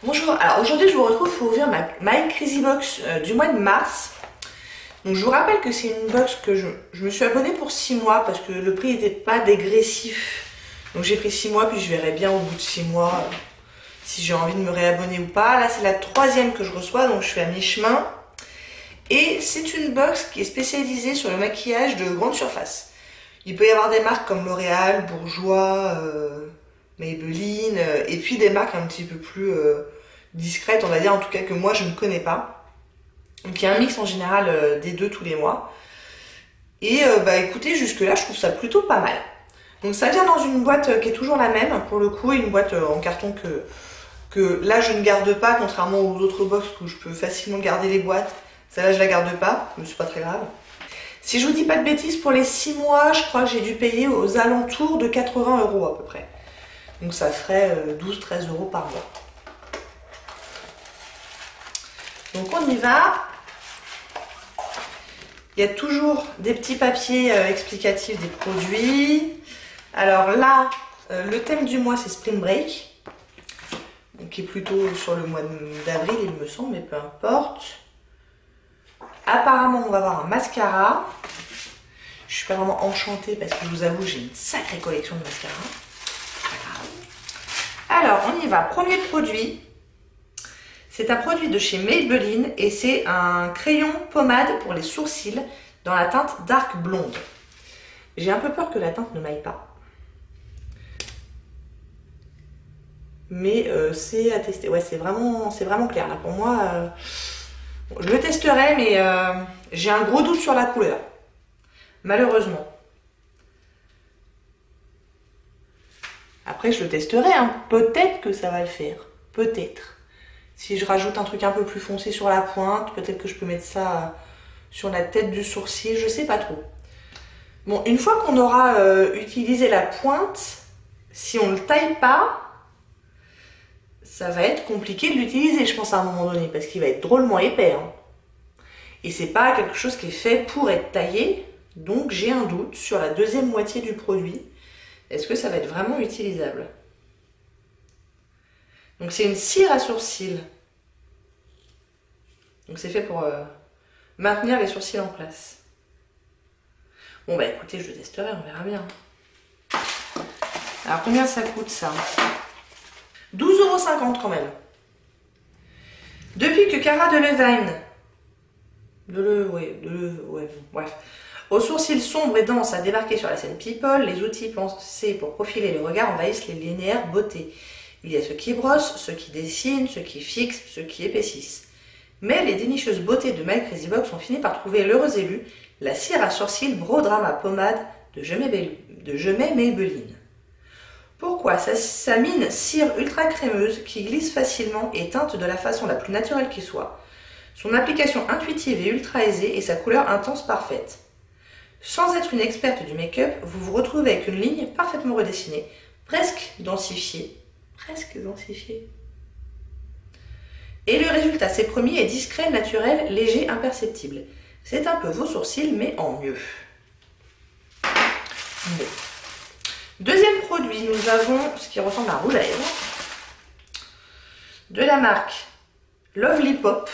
Bonjour, alors aujourd'hui je vous retrouve pour ouvrir ma My Crazy Box du mois de mars. Donc je vous rappelle que c'est une box que je me suis abonnée pour 6 mois parce que le prix n'était pas dégressif. Donc j'ai pris 6 mois puis je verrai bien au bout de 6 mois si j'ai envie de me réabonner ou pas. Là c'est la 3e que je reçois donc je suis à mi-chemin. Et c'est une box qui est spécialisée sur le maquillage de grande surface. Il peut y avoir des marques comme L'Oréal, Bourjois, Maybelline, et puis des marques un petit peu plus discrètes, on va dire, en tout cas que moi je ne connais pas. Donc il y a un mix en général des deux tous les mois. Et bah écoutez, jusque là je trouve ça plutôt pas mal. Donc ça vient dans une boîte qui est toujours la même, pour le coup, une boîte en carton que là je ne garde pas, contrairement aux autres box où je peux facilement garder les boîtes. Celle-là je la garde pas, mais c'est pas très grave. Si je vous dis pas de bêtises, pour les 6 mois, je crois que j'ai dû payer aux alentours de 80 € à peu près. Donc ça ferait 12-13 € par mois. Donc on y va. Il y a toujours des petits papiers explicatifs des produits. Alors là, le thème du mois c'est Spring Break. Donc qui est plutôt sur le mois d'avril il me semble, mais peu importe. Apparemment on va avoir un mascara. Je suis pas vraiment enchantée parce que je vous avoue j'ai une sacrée collection de mascara. Alors on y va, premier produit. C'est un produit de chez Maybelline et c'est un crayon pommade pour les sourcils dans la teinte Dark Blonde. J'ai un peu peur que la teinte ne m'aille pas. Mais c'est à tester. Ouais, c'est vraiment clair. Là, pour moi, bon, je le testerai, mais j'ai un gros doute sur la couleur. Malheureusement. Après, je le testerai. Hein. Peut-être que ça va le faire. Peut-être. Si je rajoute un truc un peu plus foncé sur la pointe, peut-être que je peux mettre ça sur la tête du sourcil. Je sais pas trop. Bon, une fois qu'on aura utilisé la pointe, si on ne le taille pas, ça va être compliqué de l'utiliser, je pense, à un moment donné, parce qu'il va être drôlement épais. Hein. Et c'est pas quelque chose qui est fait pour être taillé, donc j'ai un doute sur la deuxième moitié du produit. Est-ce que ça va être vraiment utilisable? Donc c'est une cire à sourcils. Donc c'est fait pour maintenir les sourcils en place. Bon bah écoutez, je le testerai, on verra bien. Alors combien ça coûte ça? 12,50 € quand même. Depuis que Cara Delevingne, bref, aux sourcils sombres et denses a débarqué sur la scène People, les outils pensés pour profiler le regard envahissent les linéaires beauté. Il y a ceux qui brossent, ceux qui dessinent, ceux qui fixent, ceux qui épaississent. Mais les dénicheuses beautés de My Crazy Box ont fini par trouver l'heureux élu, la cire à sourcils Brow Drama Pommade de Je mets Maybelline. Pourquoi? Sa mine cire ultra crémeuse qui glisse facilement et teinte de la façon la plus naturelle qui soit. Son application intuitive et ultra aisée et sa couleur intense parfaite. Sans être une experte du make-up, vous vous retrouvez avec une ligne parfaitement redessinée, presque densifiée. Et le résultat, c'est promis, est discret, naturel, léger, imperceptible. C'est un peu vos sourcils, mais en mieux. Bon. Deuxième produit, nous avons ce qui ressemble à un rouge à lèvres de la marque Lovely Pop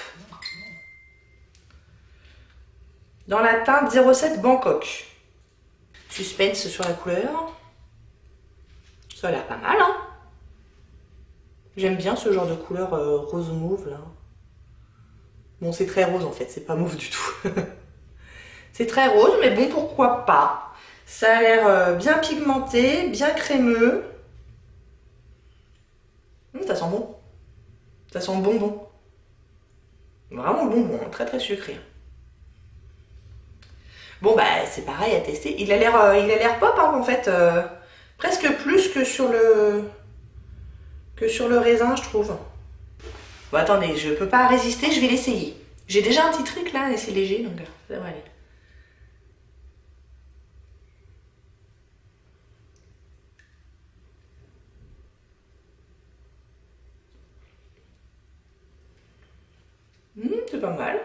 dans la teinte 07 Bangkok. Suspense sur la couleur. Ça a l'air pas mal, hein. J'aime bien ce genre de couleur rose mauve là. Bon, c'est très rose en fait, c'est pas mauve du tout. C'est très rose, mais bon, pourquoi pas. Ça a l'air bien pigmenté, bien crémeux. Ça sent bon. Ça sent le bonbon. Vraiment le bonbon, très très sucré. Bon bah c'est pareil à tester. Il a l'air pop hein, en fait. Presque plus que sur le raisin je trouve. Bon attendez, je peux pas résister, je vais l'essayer. J'ai déjà un petit truc là et c'est léger donc ça devrait aller. C'est pas mal.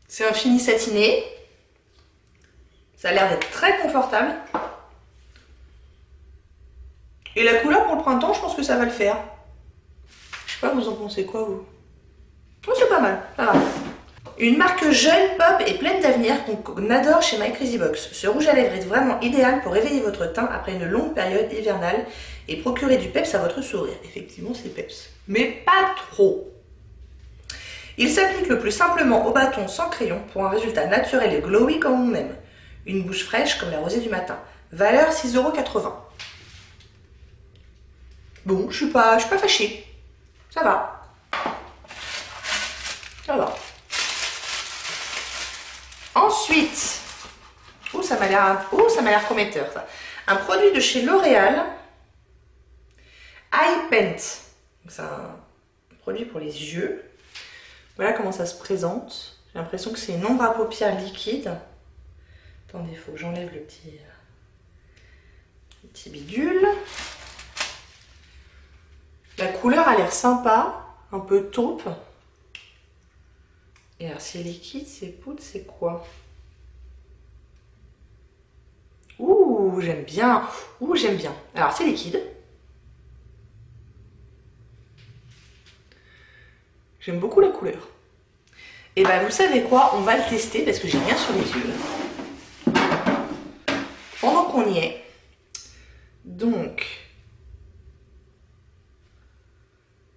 C'est un fini satiné. Ça a l'air d'être très confortable. Et la couleur pour le printemps, je pense que ça va le faire. Je sais pas, vous en pensez quoi, vous? Oh, c'est pas mal, ça va. Une marque jeune, pop et pleine d'avenir qu'on adore chez My Crazy Box. Ce rouge à lèvres est vraiment idéal pour réveiller votre teint après une longue période hivernale et procurer du peps à votre sourire. Effectivement, c'est peps. Mais pas trop. Il s'applique le plus simplement au bâton sans crayon pour un résultat naturel et glowy comme on aime. Une bouche fraîche comme la rosée du matin. Valeur 6,80 €. Bon, je suis pas fâchée. Ça va. Ça va. Ensuite, ça m'a l'air prometteur ça. Un produit de chez L'Oréal, Eye Paint. C'est un produit pour les yeux. Voilà comment ça se présente. J'ai l'impression que c'est une ombre à paupières liquide. Attendez, il faut que j'enlève le petit bidule. La couleur a l'air sympa, un peu taupe. Et alors, c'est liquide, c'est poudre, c'est quoi? Ouh, j'aime bien. Ouh, j'aime bien. Alors, c'est liquide. J'aime beaucoup la couleur. Et ben, vous savez quoi? On va le tester parce que j'ai rien sur les yeux. Pendant qu'on y est. Donc,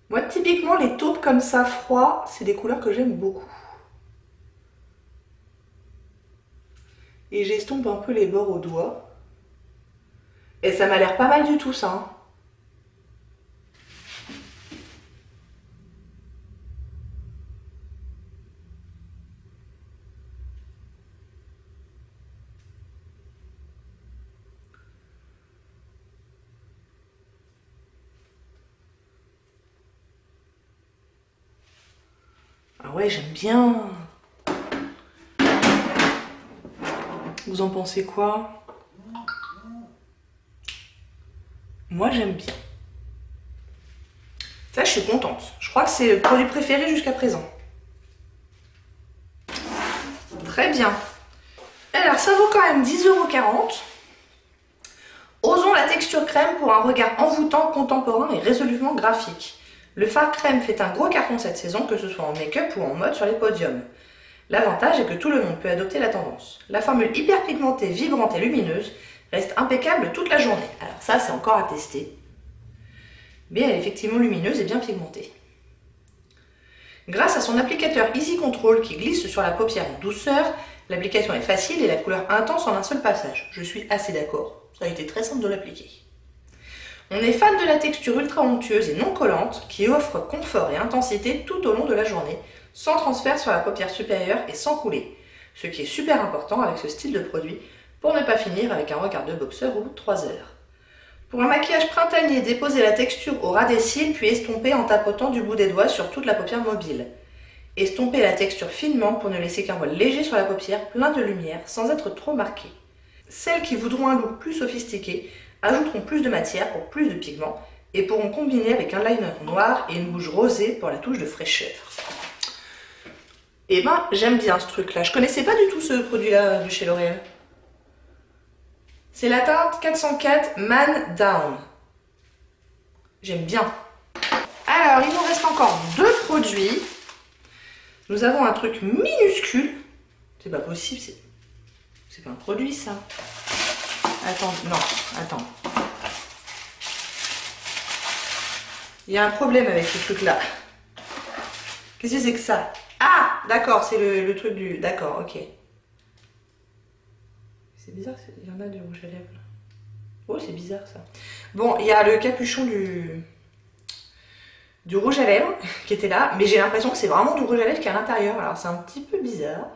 moi, typiquement, les taupes comme ça, froid, c'est des couleurs que j'aime beaucoup. Et j'estompe un peu les bords au doigt. Et ça m'a l'air pas mal du tout, ça. Hein. Ah ouais, j'aime bien. Vous en pensez quoi? Moi, j'aime bien. Ça, je suis contente. Je crois que c'est le produit préféré jusqu'à présent. Très bien. Alors, ça vaut quand même 10,40 €. Osons la texture crème pour un regard envoûtant, contemporain et résolument graphique. Le fard crème fait un gros carton cette saison, que ce soit en make-up ou en mode sur les podiums. L'avantage est que tout le monde peut adopter la tendance. La formule hyper pigmentée, vibrante et lumineuse reste impeccable toute la journée. Alors ça, c'est encore à tester. Mais elle est effectivement lumineuse et bien pigmentée. Grâce à son applicateur Easy Control qui glisse sur la paupière en douceur, l'application est facile et la couleur intense en un seul passage. Je suis assez d'accord. Ça a été très simple de l'appliquer. On est fan de la texture ultra onctueuse et non collante qui offre confort et intensité tout au long de la journée, sans transfert sur la paupière supérieure et sans couler. Ce qui est super important avec ce style de produit pour ne pas finir avec un regard de boxeur au bout de 3 heures. Pour un maquillage printanier, déposez la texture au ras des cils puis estompez en tapotant du bout des doigts sur toute la paupière mobile. Estompez la texture finement pour ne laisser qu'un voile léger sur la paupière plein de lumière sans être trop marqué. Celles qui voudront un look plus sophistiqué ajouteront plus de matière pour plus de pigments et pourront combiner avec un liner noir et une bouche rosée pour la touche de fraîcheur. Et ben, j'aime bien ce truc-là. Je connaissais pas du tout ce produit-là de chez L'Oréal. C'est la teinte 404 Man Down. J'aime bien. Alors, il nous reste encore 2 produits. Nous avons un truc minuscule. C'est pas possible, c'est pas un produit, ça. Attends, non, attends. Il y a un problème avec ce truc-là. Qu'est-ce que c'est que ça? Ah, d'accord, c'est le truc du... D'accord, ok. C'est bizarre, il y en a du rouge à lèvres. Là. Oh, c'est bizarre, ça. Bon, il y a le capuchon du rouge à lèvres qui était là, mais j'ai l'impression que c'est vraiment du rouge à lèvres qui est à l'intérieur. Alors, c'est un petit peu bizarre.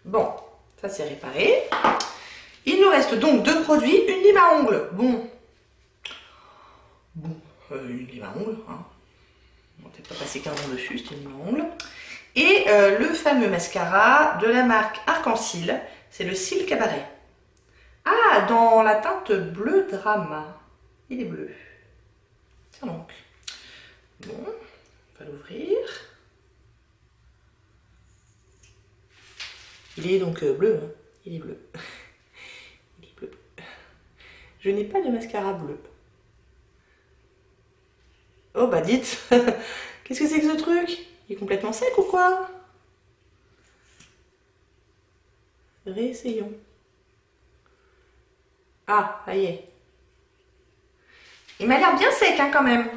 Bon, ça c'est réparé. Il nous reste donc 2 produits, une lime à ongles. Bon, une lime à ongles, hein. On n'a pas passé 15 ans dessus, c'est une lime à ongles. Et le fameux mascara de la marque Arc-en-Ciel, c'est le Cils Cabaret. Ah, dans la teinte bleu drama. Il est bleu. Tiens donc. Bon, on va l'ouvrir. Il est donc bleu, hein. Il est bleu. Il est bleu. Je n'ai pas de mascara bleu. Oh bah dites, qu'est-ce que c'est que ce truc? Il est complètement sec ou quoi? Réessayons. Ah, ça y est. Il m'a l'air bien sec hein, quand même.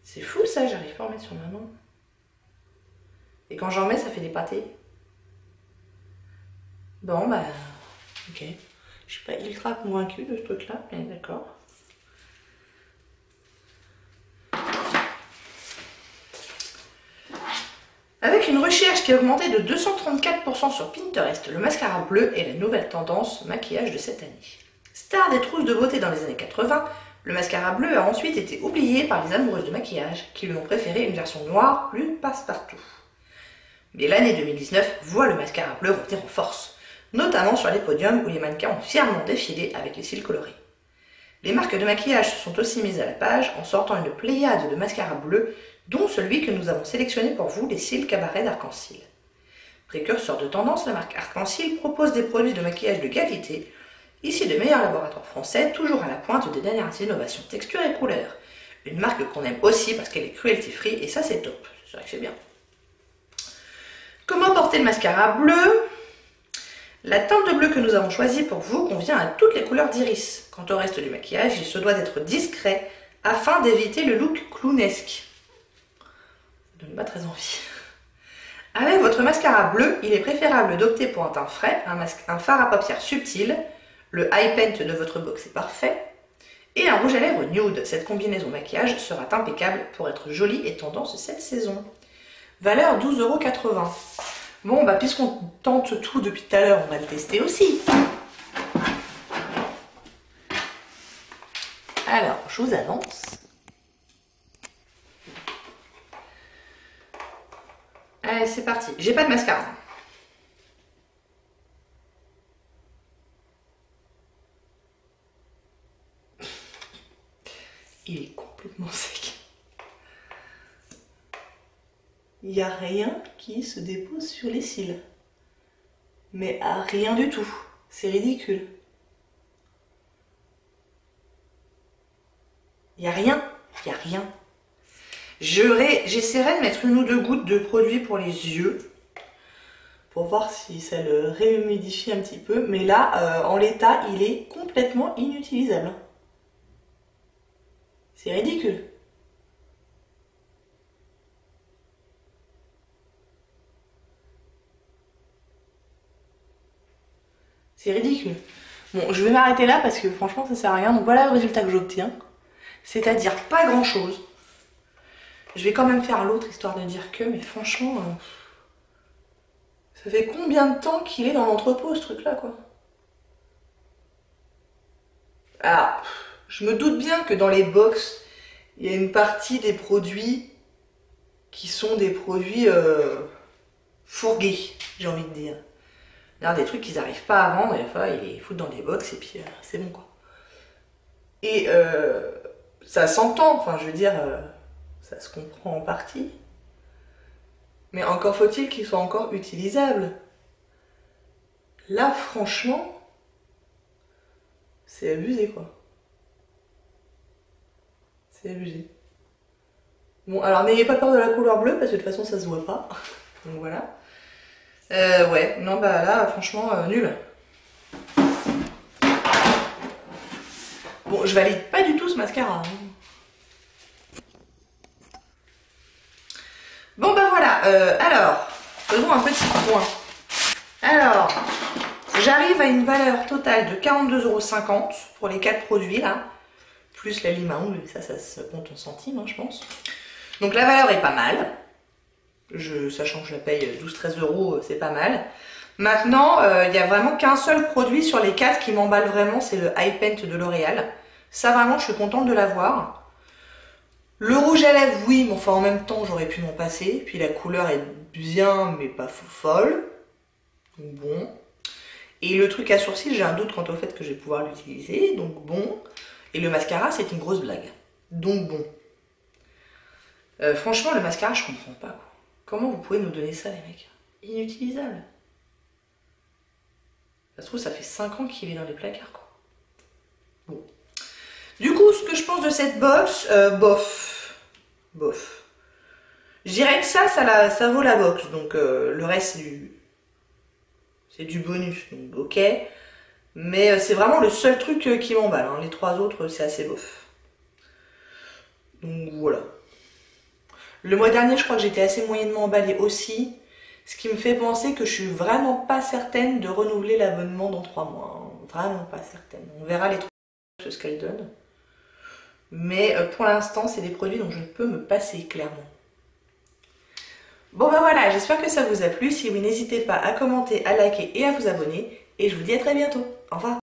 C'est fou ça, j'arrive pas à en mettre sur ma main. Et quand j'en mets, ça fait des pâtés. Bon bah, ok. Je suis pas ultra convaincue de ce truc-là, mais d'accord. Avec une recherche qui a augmenté de 234% sur Pinterest, le mascara bleu est la nouvelle tendance maquillage de cette année. Star des trousses de beauté dans les années 80, le mascara bleu a ensuite été oublié par les amoureuses de maquillage qui lui ont préféré une version noire plus passe-partout. Mais l'année 2019 voit le mascara bleu revenir en force, notamment sur les podiums où les mannequins ont fièrement défilé avec les cils colorés. Les marques de maquillage se sont aussi mises à la page en sortant une pléiade de mascaras bleus, dont celui que nous avons sélectionné pour vous, les cils cabaret d'Arc-en-Ciel. Précurseur de tendance, la marque Arc-en-Ciel propose des produits de maquillage de qualité, issus de meilleurs laboratoires français, toujours à la pointe des dernières innovations texture et couleurs. Une marque qu'on aime aussi parce qu'elle est cruelty free et ça c'est top, c'est vrai que c'est bien. Comment porter le mascara bleu? La teinte de bleu que nous avons choisie pour vous convient à toutes les couleurs d'iris. Quant au reste du maquillage, il se doit d'être discret afin d'éviter le look clownesque. Ça donne pas très envie. Avec votre mascara bleu, il est préférable d'opter pour un teint frais, un fard à paupières subtil, le Eye Paint de votre box est parfait, et un rouge à lèvres nude. Cette combinaison maquillage sera impeccable pour être jolie et tendance cette saison. Valeur 12,80 €. Bon, bah puisqu'on tente tout depuis tout à l'heure, on va le tester aussi. Alors, je vous avance. Allez, c'est parti. J'ai pas de mascara. Il est complètement sec. Il n'y a rien qui se dépose sur les cils. Mais à rien du tout. C'est ridicule. Il n'y a rien. Il n'y a rien. J'essaierai de mettre une ou deux gouttes de produit pour les yeux. Pour voir si ça le réhumidifie un petit peu. Mais là, en l'état, il est complètement inutilisable. C'est ridicule. C'est ridicule. Bon, je vais m'arrêter là parce que franchement ça sert à rien. Donc voilà le résultat que j'obtiens. C'est-à-dire pas grand chose. Je vais quand même faire l'autre histoire de dire que, mais franchement, ça fait combien de temps qu'il est dans l'entrepôt ce truc là quoi. Alors, je me doute bien que dans les box, il y a une partie des produits qui sont des produits fourgués, j'ai envie de dire. Des trucs qu'ils n'arrivent pas à vendre, et des fois ils les foutent dans des box et puis c'est bon quoi. Et ça s'entend, enfin je veux dire, ça se comprend en partie. Mais encore faut-il qu'ils soient encore utilisables. Là franchement, c'est abusé quoi. C'est abusé. Bon alors n'ayez pas peur de la couleur bleue parce que de toute façon ça se voit pas. Donc voilà. Ouais, non bah là franchement nul. Bon, je valide pas du tout ce mascara. Hein. Bon bah voilà, alors, faisons un petit point. Alors, j'arrive à une valeur totale de 42,50 € pour les 4 produits là, plus la lime à ongles, ça se compte en centimes, hein, je pense. Donc la valeur est pas mal. Sachant que je la paye 12-13 €, c'est pas mal. Maintenant, il n'y a vraiment qu'un seul produit sur les 4 qui m'emballe vraiment, c'est le Eye Paint de L'Oréal. Ça vraiment, je suis contente de l'avoir. Le rouge à lèvres, oui, mais enfin en même temps, j'aurais pu m'en passer. Puis la couleur est bien, mais pas folle. Donc bon. Et le truc à sourcils, j'ai un doute quant au fait que je vais pouvoir l'utiliser. Donc bon. Et le mascara, c'est une grosse blague. Donc bon. Franchement, le mascara, je comprends pas. Comment vous pouvez nous donner ça, les mecs? Inutilisable. Ça se trouve, ça fait 5 ans qu'il est dans les placards, quoi. Bon. Du coup, ce que je pense de cette box, bof. Bof. Je dirais que ça vaut la box. Donc, le reste, c'est du bonus. Donc, ok. Mais c'est vraiment le seul truc qui m'emballe. Hein. Les 3 autres, c'est assez bof. Donc, voilà. Le mois dernier, je crois que j'étais assez moyennement emballée aussi. Ce qui me fait penser que je suis vraiment pas certaine de renouveler l'abonnement dans 3 mois. Hein. Vraiment pas certaine. On verra les 3 mois ce qu'elles donnent. Mais pour l'instant, c'est des produits dont je ne peux me passer, clairement. Bon ben voilà, j'espère que ça vous a plu. Si oui, n'hésitez pas à commenter, à liker et à vous abonner. Et je vous dis à très bientôt. Au revoir.